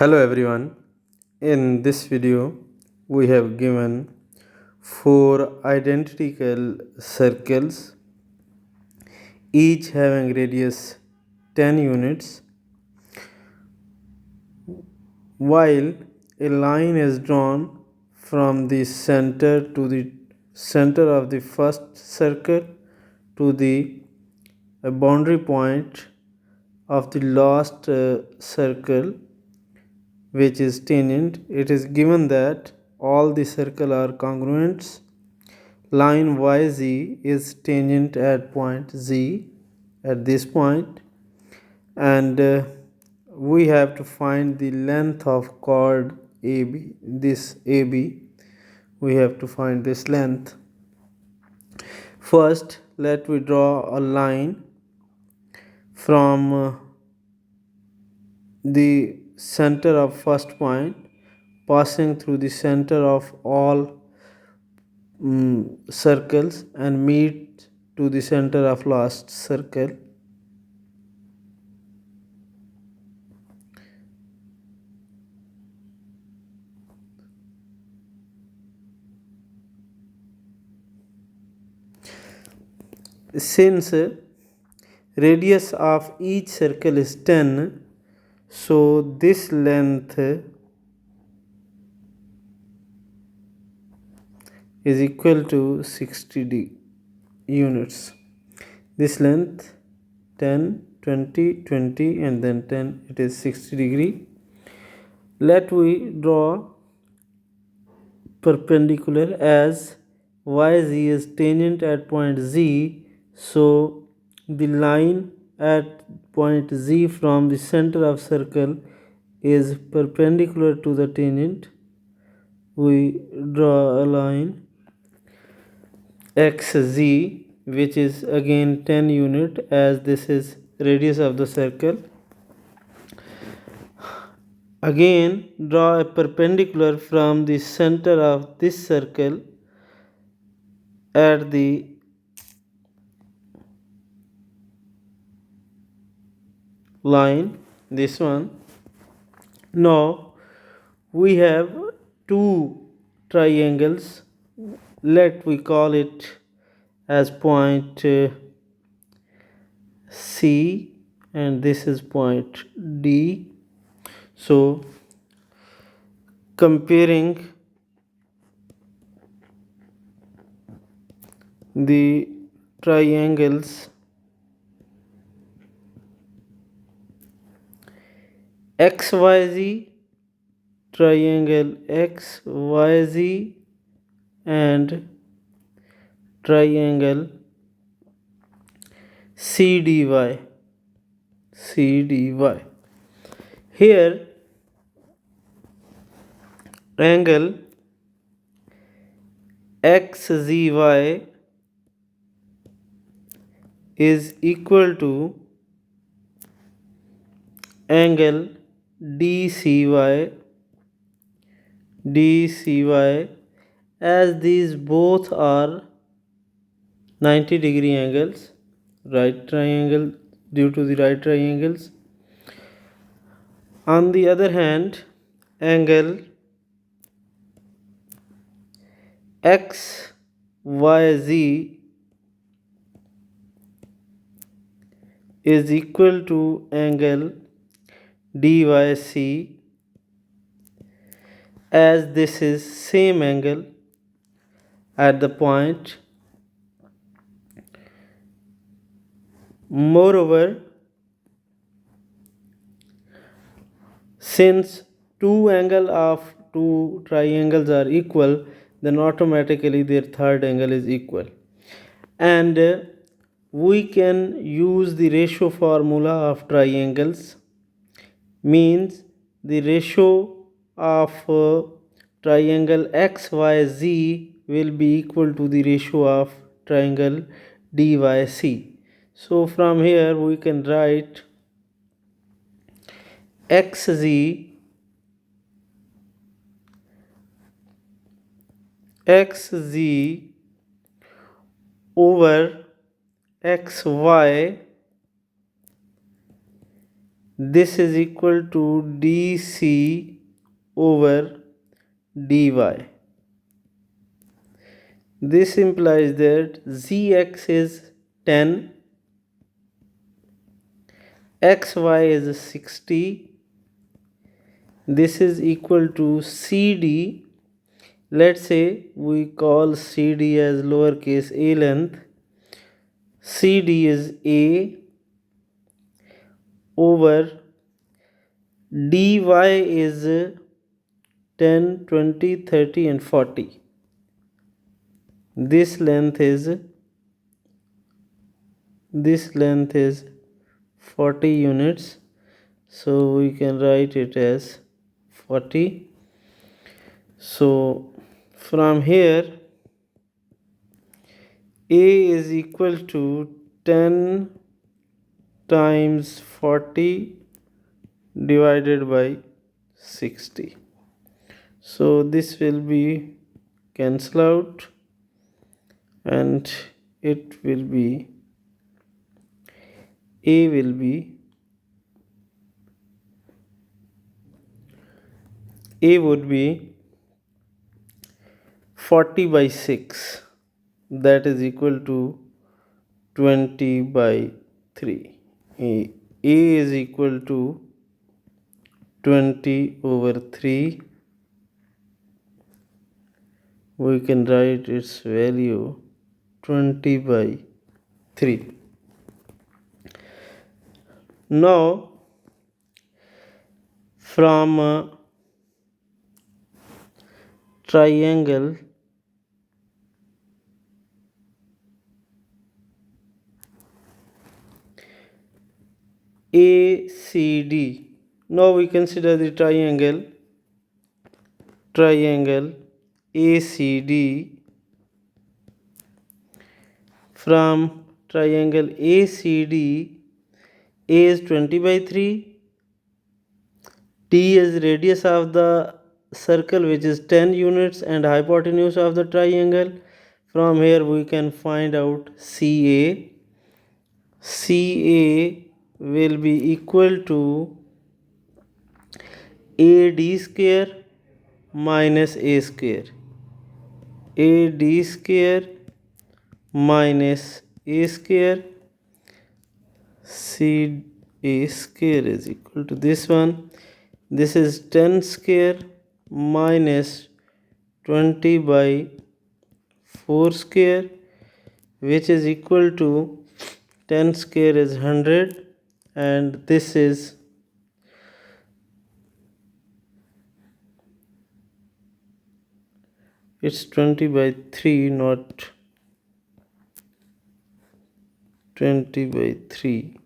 Hello everyone. In this video, we have given four identical circles, each having radius 10 units, while a line is drawn from the center to the center of the first circle to the boundary point of the last circle, which is tangent. It is given that all the circle are congruents. Line YZ is tangent at point Z at this point, and we have to find the length of chord AB. This AB, we have to find this length. First, let we draw a line from the center of first point passing through the center of all circles and meet to the center of last circle. Since radius of each circle is 10, so this length is equal to 60 units. This length 10, 20, 20 and then 10, it is 60 degree. Let we draw perpendicular as YZ is tangent at point Z, so the line at point Z from the center of circle is perpendicular to the tangent. We draw a line XZ, which is again 10 unit, as this is radius of the circle. Again draw a perpendicular from the center of this circle at the line, this one. Now we have two triangles. Let we call it as point C and this is point D. So comparing the triangles XYZ, triangle XYZ and triangle CDY. Here angle XZY is equal to angle DCY, as these both are 90-degree angles, right triangle, due to the right triangles. On the other hand, angle XYZ is equal to angle DYC, as this is same angle at the point. Moreover, since two angle of two triangles are equal, then automatically their third angle is equal, and we can use the ratio formula of triangles. Means the ratio of triangle XYZ will be equal to the ratio of triangle DYC. So from here we can write XZ over XY This is equal to dc over dy. This implies that zx is 10, xy is 60. This is equal to cd. Let's say we call cd as lowercase a length. CD is a over dy is 10, 20, 30 and 40. This length is 40 units, so we can write it as 40. So from here a is equal to 10 times 40 divided by 60. So this will be cancel out and it will be a would be 40 by 6, that is equal to 20 by 3. A is equal to 20 over 3. We can write its value 20 by 3. Now from triangle ACD. Now we consider the triangle ACD. From triangle ACD, A is 20 by 3, T is radius of the circle which is 10 units and hypotenuse of the triangle. From here we can find out CA. CA will be equal to AD square minus A square. AD square minus A square. CA square is equal to this one. This is 10 square minus 20 by 4 square, which is equal to 10 square is 100 and this is it's 20 by 3, not 20 by 3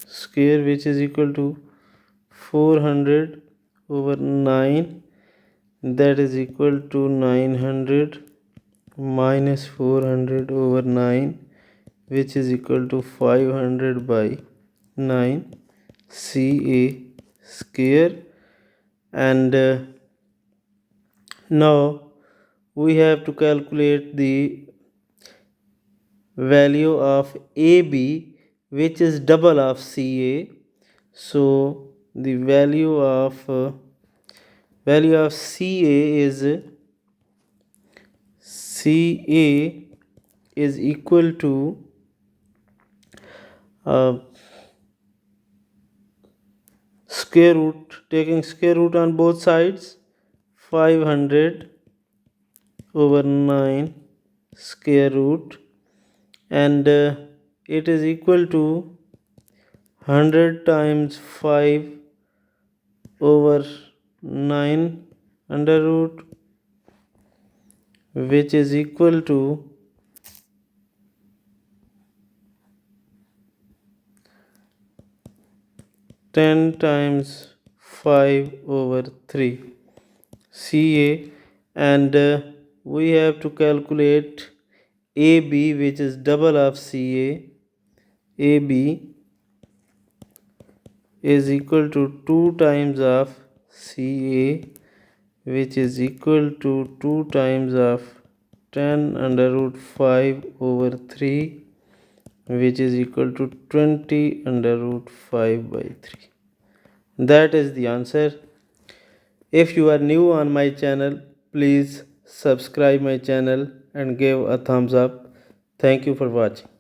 square, which is equal to 400 over 9, that is equal to 900 minus 400 over 9, which is equal to 500 by 9 CA square. And now we have to calculate the value of AB, which is double of CA. So the value of CA is equal to square root, taking square root on both sides, 500 over 9 square root, and it is equal to 100 times 5 over 9 under root, which is equal to 10 times 5 over 3 CA. And we have to calculate AB, which is double of CA. AB is equal to 2 times of CA, which is equal to 2 times of 10 under root 5 over 3, which is equal to 20 under root 5 by 3. That is the answer. If you are new on my channel, please subscribe my channel and give a thumbs up. Thank you for watching.